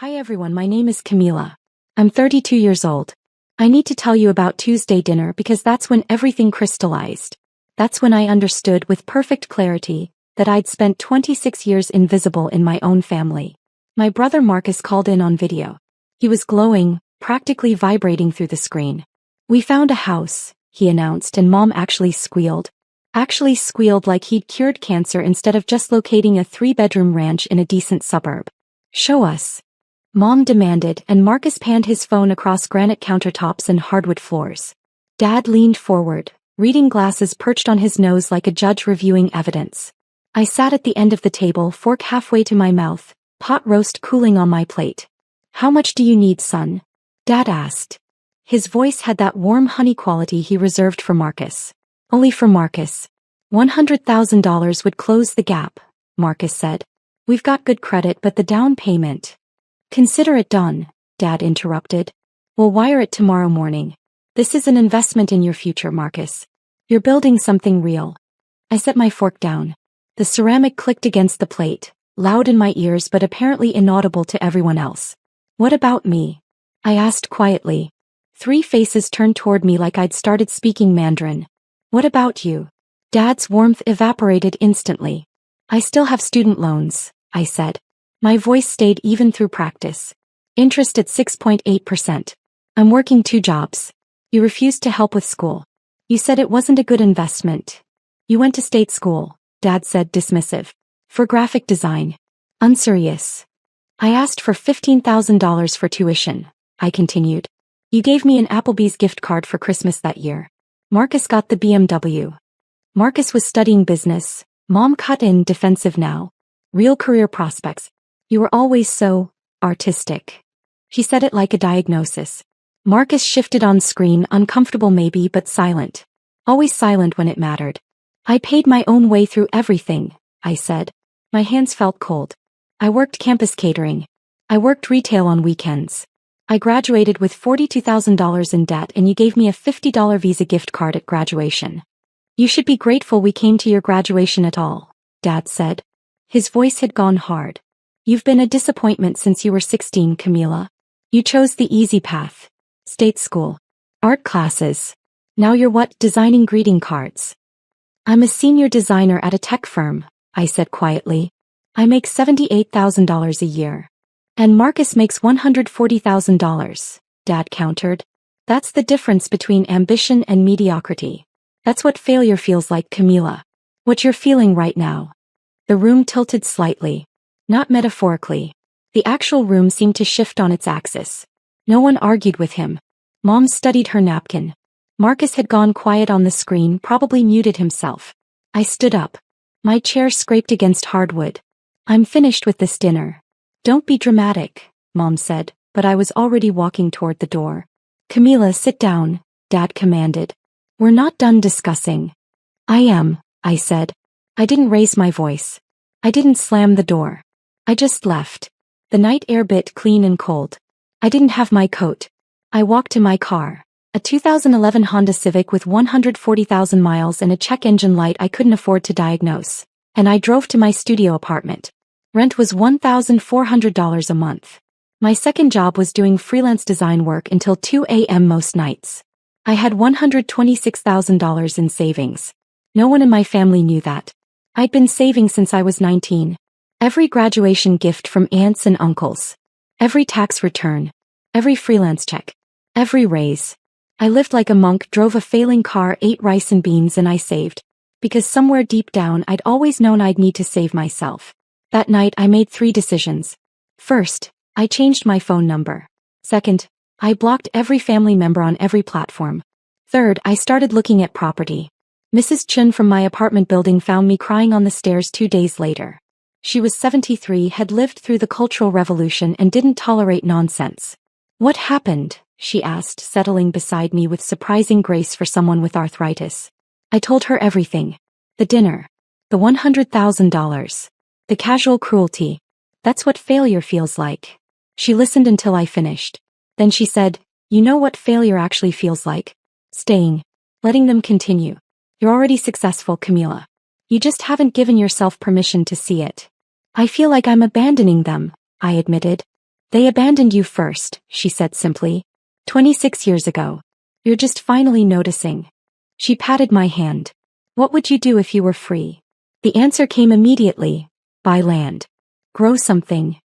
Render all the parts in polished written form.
Hi everyone, my name is Camila. I'm 32 years old. I need to tell you about Tuesday dinner because that's when everything crystallized. That's when I understood with perfect clarity that I'd spent 26 years invisible in my own family. My brother Marcus called in on video. He was glowing, practically vibrating through the screen. We found a house, he announced, and Mom actually squealed. Actually squealed like he'd cured cancer instead of just locating a 3-bedroom ranch in a decent suburb. Show us. Mom demanded, and Marcus panned his phone across granite countertops and hardwood floors. Dad leaned forward, reading glasses perched on his nose like a judge reviewing evidence. I sat at the end of the table, fork halfway to my mouth, pot roast cooling on my plate. How much do you need, son? Dad asked. His voice had that warm honey quality he reserved for Marcus. Only for Marcus. $100,000 would close the gap, Marcus said. We've got good credit, but the down payment. Consider it done, Dad interrupted. We'll wire it tomorrow morning. This is an investment in your future, Marcus. You're building something real. I set my fork down. The ceramic clicked against the plate, loud in my ears but apparently inaudible to everyone else. What about me? I asked quietly. 3 faces turned toward me like I'd started speaking Mandarin. What about you? Dad's warmth evaporated instantly. I still have student loans, I said. My voice stayed even through practice. Interest at 6.8%. I'm working 2 jobs. You refused to help with school. You said it wasn't a good investment. You went to state school, Dad said dismissive. For graphic design. Unserious. I asked for $15,000 for tuition, I continued. You gave me an Applebee's gift card for Christmas that year. Marcus got the BMW. Marcus was studying business. Mom cut in, defensive now. Real career prospects. You were always so artistic. She said it like a diagnosis. Marcus shifted on screen, uncomfortable maybe but silent. Always silent when it mattered. I paid my own way through everything, I said. My hands felt cold. I worked campus catering. I worked retail on weekends. I graduated with $42,000 in debt and you gave me a $50 Visa gift card at graduation. You should be grateful we came to your graduation at all, Dad said. His voice had gone hard. You've been a disappointment since you were 16, Camila. You chose the easy path. State school. Art classes. Now you're what? Designing greeting cards. I'm a senior designer at a tech firm, I said quietly. I make $78,000 a year. And Marcus makes $140,000, Dad countered. That's the difference between ambition and mediocrity. That's what failure feels like, Camila. What you're feeling right now. The room tilted slightly. Not metaphorically. The actual room seemed to shift on its axis. No one argued with him. Mom studied her napkin. Marcus had gone quiet on the screen, probably muted himself. I stood up. My chair scraped against hardwood. I'm finished with this dinner. Don't be dramatic, Mom said, but I was already walking toward the door. Camila, sit down, Dad commanded. We're not done discussing. I am, I said. I didn't raise my voice. I didn't slam the door. I just left. The night air bit clean and cold. I didn't have my coat. I walked to my car. A 2011 Honda Civic with 140,000 miles and a check engine light I couldn't afford to diagnose. And I drove to my studio apartment. Rent was $1,400 a month. My second job was doing freelance design work until 2 a.m. most nights. I had $126,000 in savings. No one in my family knew that. I'd been saving since I was 19. Every graduation gift from aunts and uncles. Every tax return. Every freelance check. Every raise. I lived like a monk, drove a failing car, ate rice and beans, and I saved. Because somewhere deep down I'd always known I'd need to save myself. That night I made 3 decisions. First, I changed my phone number. Second, I blocked every family member on every platform. Third, I started looking at property. Mrs. Chun from my apartment building found me crying on the stairs 2 days later. She was 73, had lived through the Cultural Revolution and didn't tolerate nonsense. What happened? She asked, settling beside me with surprising grace for someone with arthritis. I told her everything. The dinner. The $100,000. The casual cruelty. That's what failure feels like. She listened until I finished. Then she said, you know what failure actually feels like? Staying. Letting them continue. You're already successful, Camila. You just haven't given yourself permission to see it. I feel like I'm abandoning them, I admitted. They abandoned you first, she said simply. 26 years ago. You're just finally noticing. She patted my hand. What would you do if you were free? The answer came immediately. Buy land. Grow something.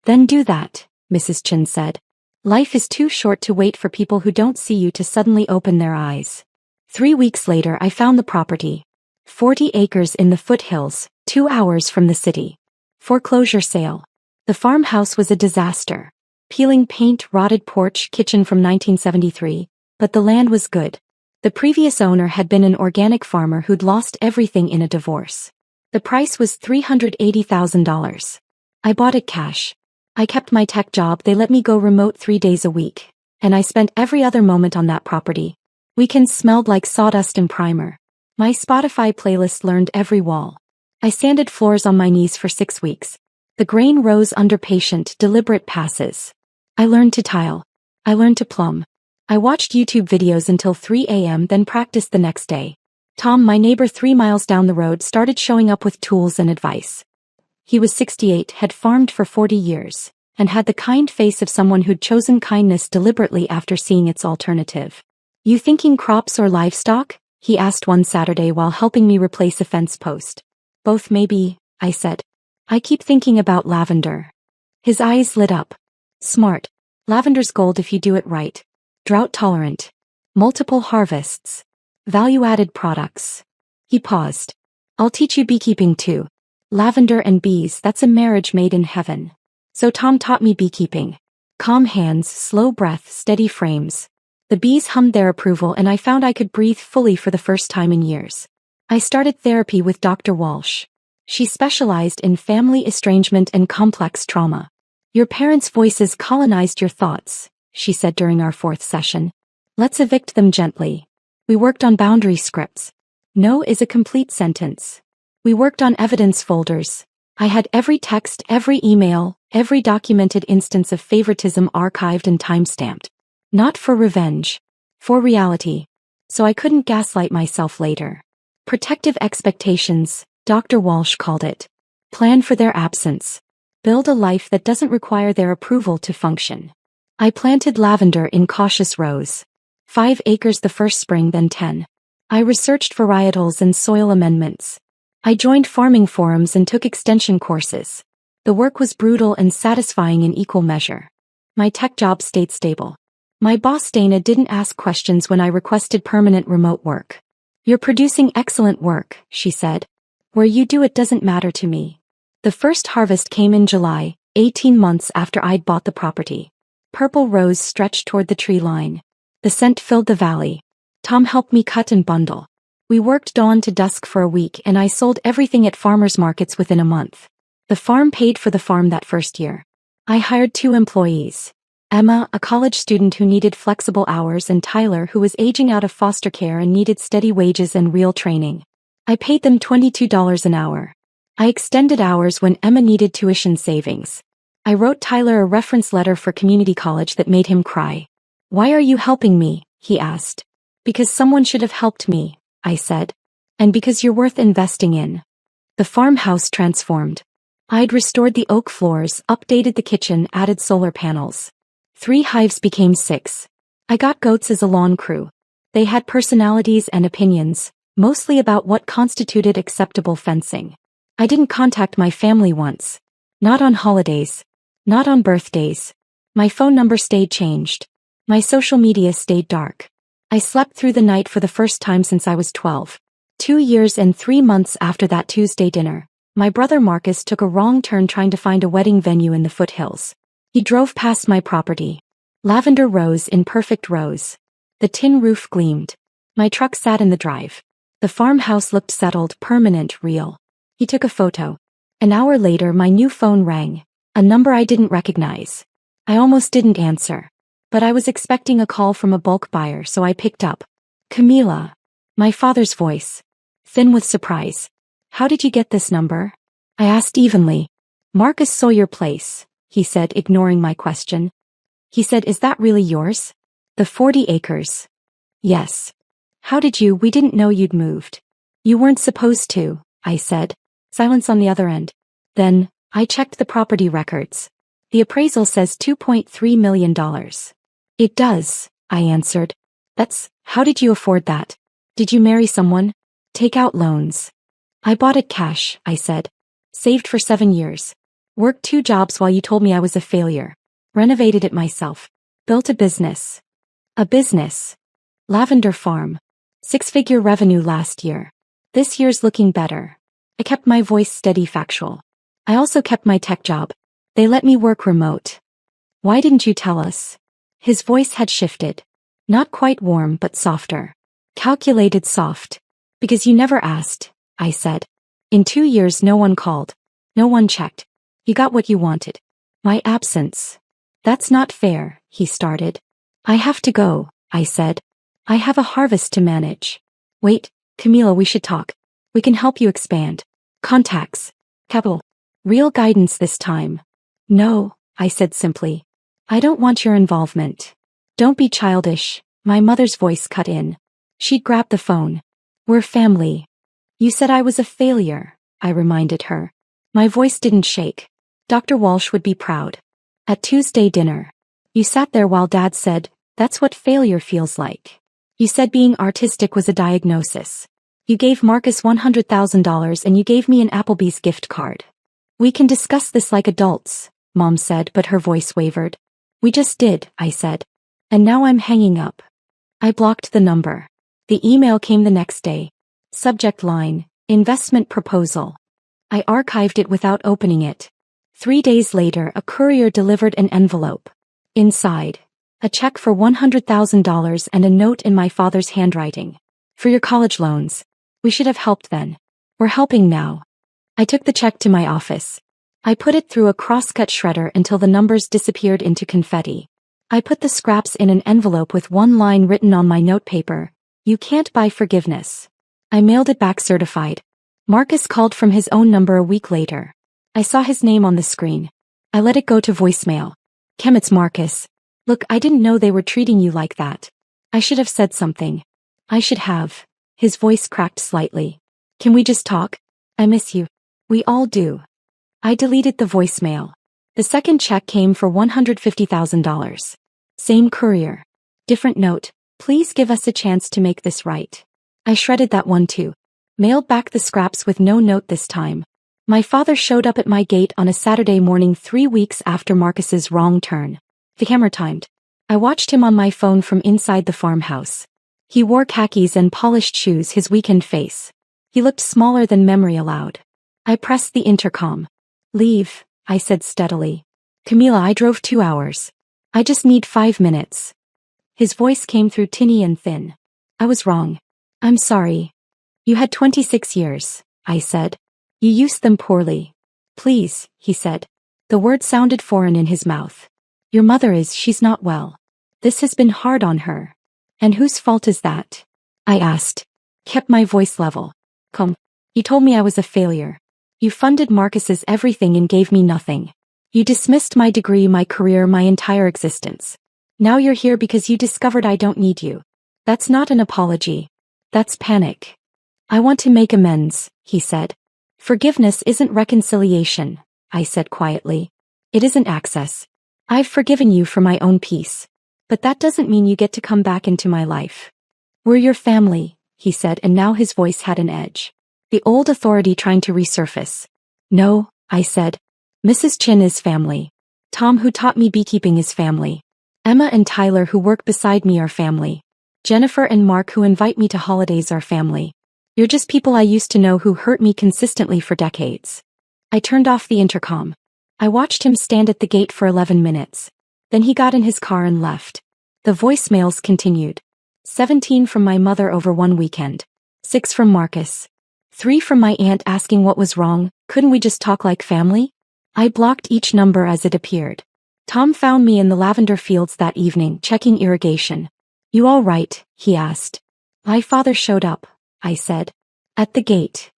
Then do that, Mrs. Chin said. Life is too short to wait for people who don't see you to suddenly open their eyes. 3 weeks later I found the property. 40 acres in the foothills, 2 hours from the city. Foreclosure sale. The farmhouse was a disaster. Peeling paint, rotted porch, kitchen from 1973, but the land was good. The previous owner had been an organic farmer who'd lost everything in a divorce. The price was $380,000. I bought it cash. I kept my tech job, they let me go remote 3 days a week, and I spent every other moment on that property. Weekends smelled like sawdust and primer. My Spotify playlist learned every wall. I sanded floors on my knees for 6 weeks. The grain rose under patient, deliberate passes. I learned to tile. I learned to plumb. I watched YouTube videos until 3 a.m. then practiced the next day. Tom, my neighbor 3 miles down the road, started showing up with tools and advice. He was 68, had farmed for 40 years, and had the kind face of someone who'd chosen kindness deliberately after seeing its alternative. You thinking crops or livestock? He asked one Saturday while helping me replace a fence post. Both maybe, I said. I keep thinking about lavender. His eyes lit up. Smart. Lavender's gold if you do it right. Drought tolerant. Multiple harvests. Value-added products. He paused. I'll teach you beekeeping too. Lavender and bees, that's a marriage made in heaven. So Tom taught me beekeeping. Calm hands, slow breath, steady frames. The bees hummed their approval and I found I could breathe fully for the first time in years. I started therapy with Dr. Walsh. She specialized in family estrangement and complex trauma. Your parents' voices colonized your thoughts, she said during our 4th session. Let's evict them gently. We worked on boundary scripts. No is a complete sentence. We worked on evidence folders. I had every text, every email, every documented instance of favoritism archived and timestamped. Not for revenge. For reality. So I couldn't gaslight myself later. Protective expectations, Dr. Walsh called it. Plan for their absence. Build a life that doesn't require their approval to function. I planted lavender in cautious rows. 5 acres the first spring, then 10. I researched varietals and soil amendments. I joined farming forums and took extension courses. The work was brutal and satisfying in equal measure. My tech job stayed stable. My boss Dana didn't ask questions when I requested permanent remote work. You're producing excellent work, she said. Where you do it doesn't matter to me. The first harvest came in July, 18 months after I'd bought the property. Purple rose stretched toward the tree line. The scent filled the valley. Tom helped me cut and bundle. We worked dawn to dusk for a week and I sold everything at farmers markets within a month. The farm paid for the farm that first year. I hired 2 employees. Emma, a college student who needed flexible hours, and Tyler, who was aging out of foster care and needed steady wages and real training. I paid them $22 an hour. I extended hours when Emma needed tuition savings. I wrote Tyler a reference letter for community college that made him cry. Why are you helping me? He asked. Because someone should have helped me, I said. And because you're worth investing in. The farmhouse transformed. I'd restored the oak floors, updated the kitchen, added solar panels. 3 hives became 6. I got goats as a lawn crew. They had personalities and opinions, mostly about what constituted acceptable fencing. I didn't contact my family once. Not on holidays. Not on birthdays. My phone number stayed changed. My social media stayed dark. I slept through the night for the first time since I was 12. 2 years and 3 months after that Tuesday dinner, my brother Marcus took a wrong turn trying to find a wedding venue in the foothills. He drove past my property. Lavender rose in perfect rows. The tin roof gleamed. My truck sat in the drive. The farmhouse looked settled, permanent, real. He took a photo. An hour later my new phone rang. A number I didn't recognize. I almost didn't answer. But I was expecting a call from a bulk buyer, so I picked up. Camila. My father's voice. Thin with surprise. How did you get this number? I asked evenly. Marcus saw your place, he said, ignoring my question. He said, is that really yours? The 40 acres. Yes. How did you? We didn't know you'd moved. You weren't supposed to, I said. Silence on the other end. Then, I checked the property records. The appraisal says $2.3 million. It does, I answered. How did you afford that? Did you marry someone? Take out loans? I bought it cash, I said. Saved for 7 years. Worked 2 jobs while you told me I was a failure. Renovated it myself. Built a business. A business. Lavender farm. 6-figure revenue last year. This year's looking better. I kept my voice steady factual. I also kept my tech job. They let me work remote. Why didn't you tell us? His voice had shifted. Not quite warm but softer. Calculated soft. Because you never asked, I said. In 2 years no one called. No one checked. You got what you wanted. My absence. That's not fair, he started. I have to go, I said. I have a harvest to manage. Wait, Camila, we should talk. We can help you expand. Contacts. Capital. Real guidance this time. No, I said simply. I don't want your involvement. Don't be childish, my mother's voice cut in. She'd grabbed the phone. We're family. You said I was a failure, I reminded her. My voice didn't shake. Dr. Walsh would be proud. At Tuesday dinner. You sat there while Dad said, that's what failure feels like. You said being artistic was a diagnosis. You gave Marcus $100,000 and you gave me an Applebee's gift card. We can discuss this like adults, Mom said, but her voice wavered. We just did, I said. And now I'm hanging up. I blocked the number. The email came the next day. Subject line, investment proposal. I archived it without opening it. 3 days later, a courier delivered an envelope. Inside, a check for $100,000 and a note in my father's handwriting. For your college loans. We should have helped then. We're helping now. I took the check to my office. I put it through a crosscut shredder until the numbers disappeared into confetti. I put the scraps in an envelope with one line written on my notepaper. You can't buy forgiveness. I mailed it back certified. Marcus called from his own number a week later. I saw his name on the screen. I let it go to voicemail. Kem, it's Marcus. Look, I didn't know they were treating you like that. I should have said something. I should have. His voice cracked slightly. Can we just talk? I miss you. We all do. I deleted the voicemail. The second check came for $150,000. Same courier. Different note. Please give us a chance to make this right. I shredded that one too. Mailed back the scraps with no note this time. My father showed up at my gate on a Saturday morning 3 weeks after Marcus's wrong turn. The camera timed. I watched him on my phone from inside the farmhouse. He wore khakis and polished shoes, his weakened face. He looked smaller than memory allowed. I pressed the intercom. Leave, I said steadily. Camila, I drove 2 hours. I just need 5 minutes. His voice came through tinny and thin. I was wrong. I'm sorry. You had 26 years, I said. You used them poorly. Please, he said. The word sounded foreign in his mouth. Your mother she's not well. This has been hard on her. And whose fault is that? I asked. Kept my voice level. Come. You told me I was a failure. You funded Marcus's everything and gave me nothing. You dismissed my degree, my career, my entire existence. Now you're here because you discovered I don't need you. That's not an apology. That's panic. I want to make amends, he said. Forgiveness isn't reconciliation, I said quietly. It isn't access. I've forgiven you for my own peace. But that doesn't mean you get to come back into my life. We're your family, he said, and now his voice had an edge. The old authority trying to resurface. No, I said. Mrs. Chin is family. Tom, who taught me beekeeping, is family. Emma and Tyler, who work beside me, are family. Jennifer and Mark, who invite me to holidays, are family. You're just people I used to know who hurt me consistently for decades. I turned off the intercom. I watched him stand at the gate for 11 minutes. Then he got in his car and left. The voicemails continued. 17 from my mother over one weekend. 6 from Marcus. 3 from my aunt asking what was wrong. Couldn't we just talk like family? I blocked each number as it appeared. Tom found me in the lavender fields that evening, checking irrigation. You all right? He asked. My father showed up, I said. At the gate.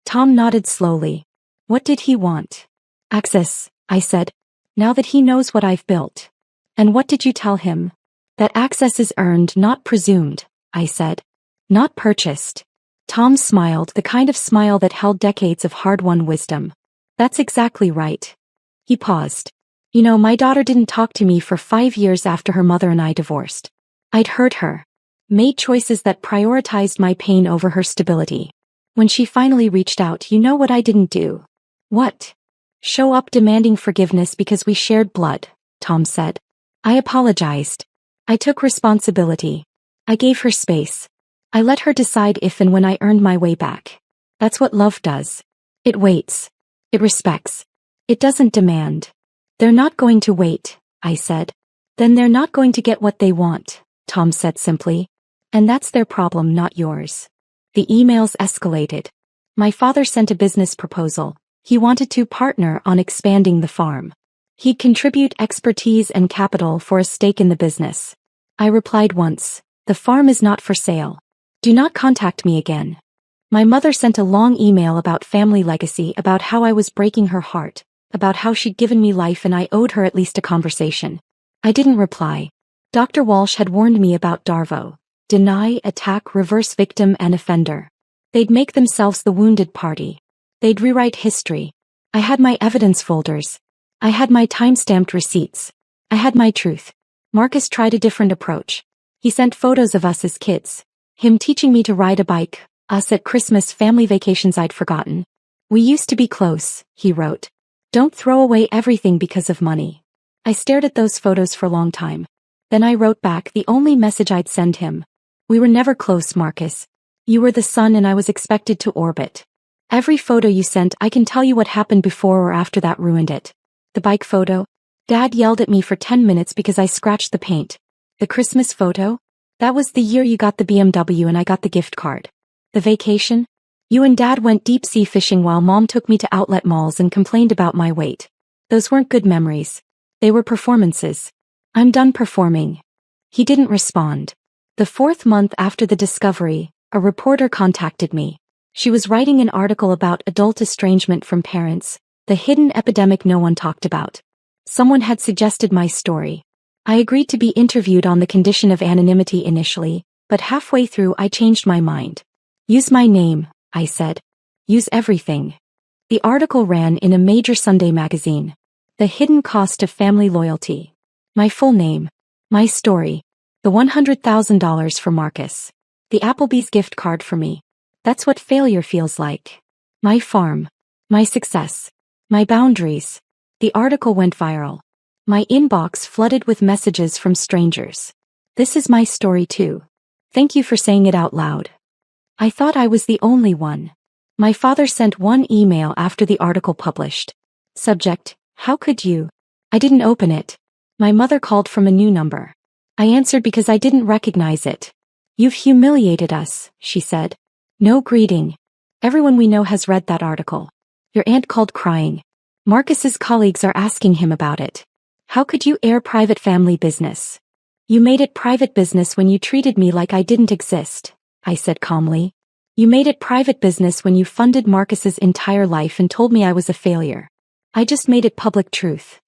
Tom nodded slowly. What did he want? Access, I said. Now that he knows what I've built. And what did you tell him? That access is earned, not presumed, I said. Not purchased. Tom smiled, the kind of smile that held decades of hard-won wisdom. That's exactly right. He paused. You know, my daughter didn't talk to me for 5 years after her mother and I divorced. I'd hurt her. Made choices that prioritized my pain over her stability. When she finally reached out, you know what I didn't do? What? Show up demanding forgiveness because we shared blood, Tom said. I apologized. I took responsibility. I gave her space. I let her decide if and when I earned my way back. That's what love does. It waits. It respects. It doesn't demand. They're not going to wait, I said. Then they're not going to get what they want, Tom said simply. And that's their problem, not yours. The emails escalated. My father sent a business proposal. He wanted to partner on expanding the farm. He'd contribute expertise and capital for a stake in the business. I replied once, the farm is not for sale. Do not contact me again. My mother sent a long email about family legacy, about how I was breaking her heart, about how she'd given me life and I owed her at least a conversation. I didn't reply. Dr. Walsh had warned me about Darvo. Deny, attack, reverse victim and offender. They'd make themselves the wounded party. They'd rewrite history. I had my evidence folders. I had my time-stamped receipts. I had my truth. Marcus tried a different approach. He sent photos of us as kids. Him teaching me to ride a bike, us at Christmas family vacations I'd forgotten. We used to be close, he wrote. Don't throw away everything because of money. I stared at those photos for a long time. Then I wrote back the only message I'd send him. We were never close, Marcus. You were the sun and I was expected to orbit. Every photo you sent, I can tell you what happened before or after that ruined it. The bike photo? Dad yelled at me for 10 minutes because I scratched the paint. The Christmas photo? That was the year you got the BMW and I got the gift card. The vacation? You and Dad went deep-sea fishing while Mom took me to outlet malls and complained about my weight. Those weren't good memories. They were performances. I'm done performing. He didn't respond. The 4th month after the discovery, a reporter contacted me. She was writing an article about adult estrangement from parents, the hidden epidemic no one talked about. Someone had suggested my story. I agreed to be interviewed on the condition of anonymity initially, but halfway through I changed my mind. Use my name, I said. Use everything. The article ran in a major Sunday magazine. The hidden cost of family loyalty. My full name. My story. The $100,000 for Marcus. The Applebee's gift card for me. That's what failure feels like. My farm. My success. My boundaries. The article went viral. My inbox flooded with messages from strangers. This is my story too. Thank you for saying it out loud. I thought I was the only one. My father sent one email after the article published. Subject, how could you? I didn't open it. My mother called from a new number. I answered because I didn't recognize it. You've humiliated us, she said. No greeting. Everyone we know has read that article. Your aunt called crying. Marcus's colleagues are asking him about it. How could you air private family business? You made it private business when you treated me like I didn't exist, I said calmly. You made it private business when you funded Marcus's entire life and told me I was a failure. I just made it public truth.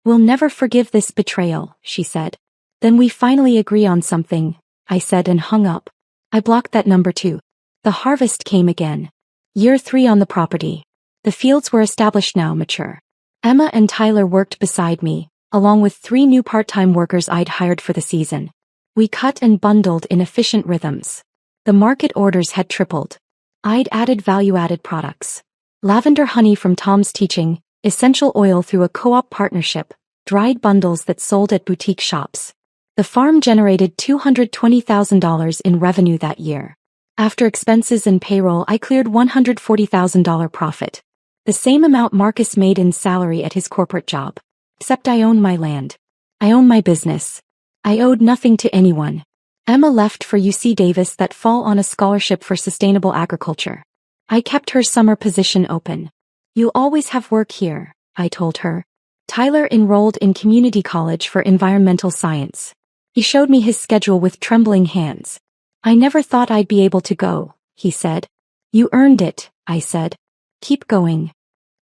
We'll never forgive this betrayal, she said. Then we finally agree on something, I said and hung up. I blocked that number too. The harvest came again. Year 3 on the property. The fields were established now, mature. Emma and Tyler worked beside me, along with 3 new part-time workers I'd hired for the season. We cut and bundled in efficient rhythms. The market orders had tripled. I'd added value-added products. Lavender honey from Tom's teaching, essential oil through a co-op partnership, dried bundles that sold at boutique shops. The farm generated $220,000 in revenue that year. After expenses and payroll, I cleared $140,000 profit. The same amount Marcus made in salary at his corporate job. Except I owned my land. I owned my business. I owed nothing to anyone. Emma left for UC Davis that fall on a scholarship for sustainable agriculture. I kept her summer position open. You'll always have work here, I told her. Tyler enrolled in community college for environmental science. He showed me his schedule with trembling hands. I never thought I'd be able to go, he said. You earned it, I said. Keep going.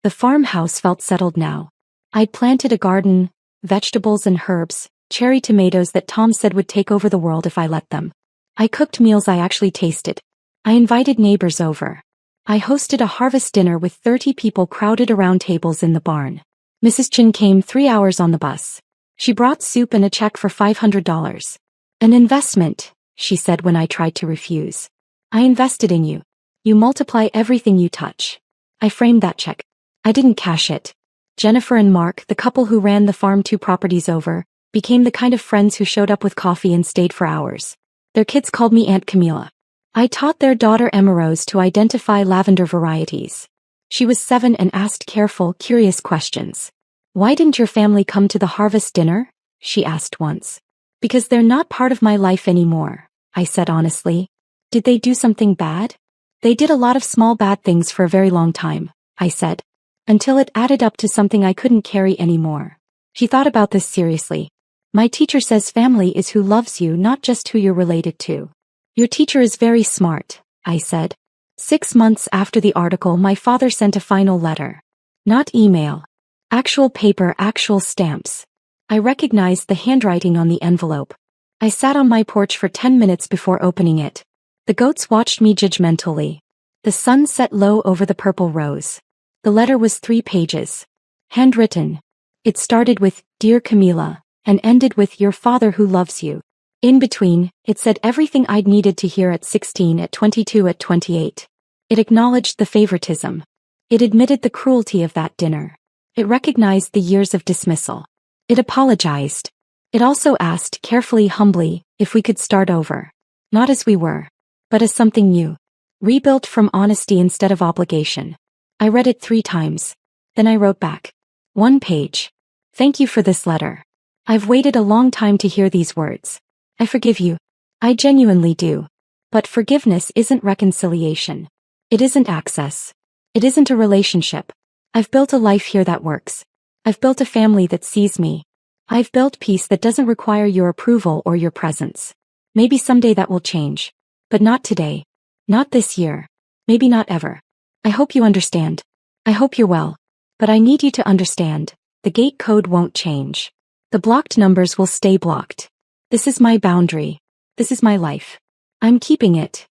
The farmhouse felt settled now. I'd planted a garden, vegetables and herbs, cherry tomatoes that Tom said would take over the world if I let them. I cooked meals I actually tasted. I invited neighbors over. I hosted a harvest dinner with 30 people crowded around tables in the barn. Mrs. Chin came 3 hours on the bus. She brought soup and a check for $500. An investment, she said when I tried to refuse. I invested in you. You multiply everything you touch. I framed that check. I didn't cash it. Jennifer and Mark, the couple who ran the farm 2 properties over, became the kind of friends who showed up with coffee and stayed for hours. Their kids called me Aunt Camilla. I taught their daughter Emma Rose to identify lavender varieties. She was 7 and asked careful, curious questions. Why didn't your family come to the harvest dinner? She asked once. Because they're not part of my life anymore, I said honestly. Did they do something bad? They did a lot of small bad things for a very long time, I said. Until it added up to something I couldn't carry anymore. She thought about this seriously. My teacher says family is who loves you, not just who you're related to. Your teacher is very smart, I said. 6 months after the article, my father sent a final letter. Not email. Actual paper, actual stamps. I recognized the handwriting on the envelope. I sat on my porch for 10 minutes before opening it. The goats watched me judgmentally. The sun set low over the purple rose. The letter was 3 pages. Handwritten. It started with, Dear Camilla, and ended with, Your father who loves you. In between, it said everything I'd needed to hear at 16, at 22, at 28. It acknowledged the favoritism. It admitted the cruelty of that dinner. It recognized the years of dismissal. It apologized. It also asked, carefully, humbly, if we could start over. Not as we were, but as something new. Rebuilt from honesty instead of obligation. I read it 3 times. Then I wrote back. 1 page. Thank you for this letter. I've waited a long time to hear these words. I forgive you. I genuinely do. But forgiveness isn't reconciliation. It isn't access. It isn't a relationship. I've built a life here that works. I've built a family that sees me. I've built peace that doesn't require your approval or your presence. Maybe someday that will change. But not today. Not this year. Maybe not ever. I hope you understand. I hope you're well. But I need you to understand. The gate code won't change. The blocked numbers will stay blocked. This is my boundary. This is my life. I'm keeping it.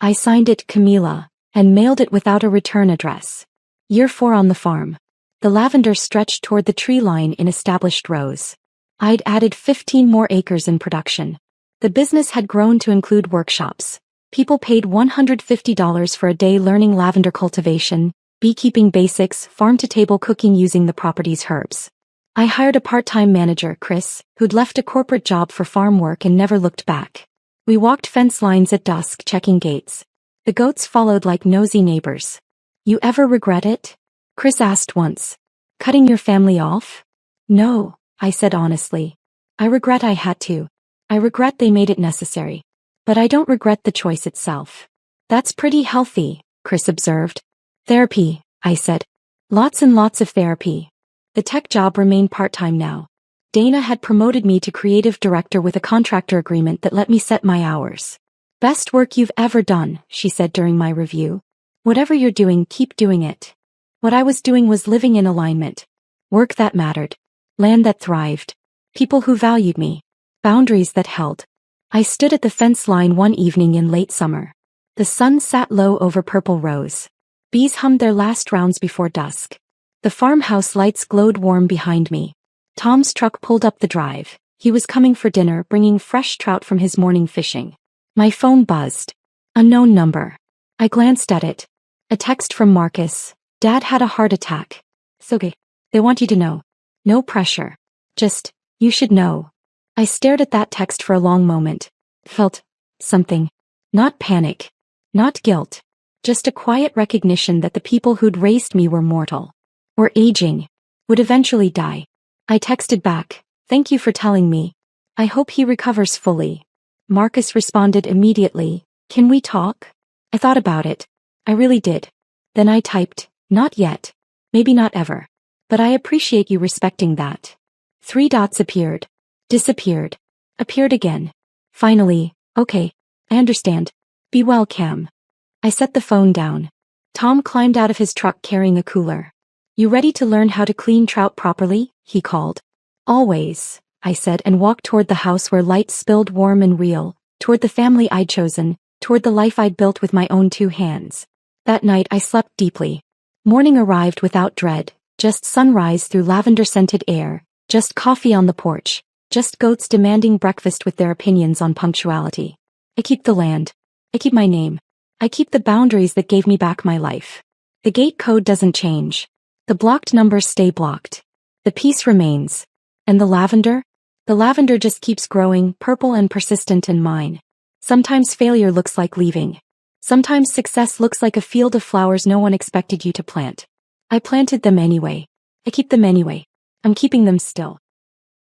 I signed it Camilla, and mailed it without a return address. Year 4 on the farm. The lavender stretched toward the tree line in established rows. I'd added 15 more acres in production. The business had grown to include workshops. People paid $150 for a day learning lavender cultivation, beekeeping basics, farm-to-table cooking using the property's herbs. I hired a part-time manager, Chris, who'd left a corporate job for farm work and never looked back. We walked fence lines at dusk, checking gates. The goats followed like nosy neighbors. You ever regret it? Chris asked once. Cutting your family off? No, I said honestly. I regret I had to. I regret they made it necessary. But I don't regret the choice itself. That's pretty healthy, Chris observed. Therapy, I said. Lots and lots of therapy. The tech job remained part-time now. Dana had promoted me to creative director with a contractor agreement that let me set my hours. Best work you've ever done, she said during my review. Whatever you're doing, keep doing it. What I was doing was living in alignment. Work that mattered. Land that thrived. People who valued me. Boundaries that held. I stood at the fence line one evening in late summer. The sun sat low over purple rose. Bees hummed their last rounds before dusk. The farmhouse lights glowed warm behind me. Tom's truck pulled up the drive. He was coming for dinner, bringing fresh trout from his morning fishing. My phone buzzed. Unknown number. I glanced at it. A text from Marcus. Dad had a heart attack. It's okay. They want you to know. No pressure. Just, you should know. I stared at that text for a long moment. Felt something. Not panic. Not guilt. Just a quiet recognition that the people who'd raised me were mortal. Or aging. Would eventually die. I texted back, thank you for telling me. I hope he recovers fully. Marcus responded immediately, can we talk? I thought about it. I really did. Then I typed, not yet. Maybe not ever. But I appreciate you respecting that. 3 dots appeared. Disappeared. Appeared again. Finally, okay. I understand. Be well, Cam. I set the phone down. Tom climbed out of his truck carrying a cooler. You ready to learn how to clean trout properly? He called. Always, I said and walked toward the house where light spilled warm and real, toward the family I'd chosen, toward the life I'd built with my own 2 hands. That night I slept deeply. Morning arrived without dread, just sunrise through lavender-scented air, just coffee on the porch, just goats demanding breakfast with their opinions on punctuality. I keep the land. I keep my name. I keep the boundaries that gave me back my life. The gate code doesn't change. The blocked numbers stay blocked. The peace remains. And the lavender? The lavender just keeps growing, purple and persistent in mine. Sometimes failure looks like leaving. Sometimes success looks like a field of flowers no one expected you to plant. I planted them anyway. I keep them anyway. I'm keeping them still.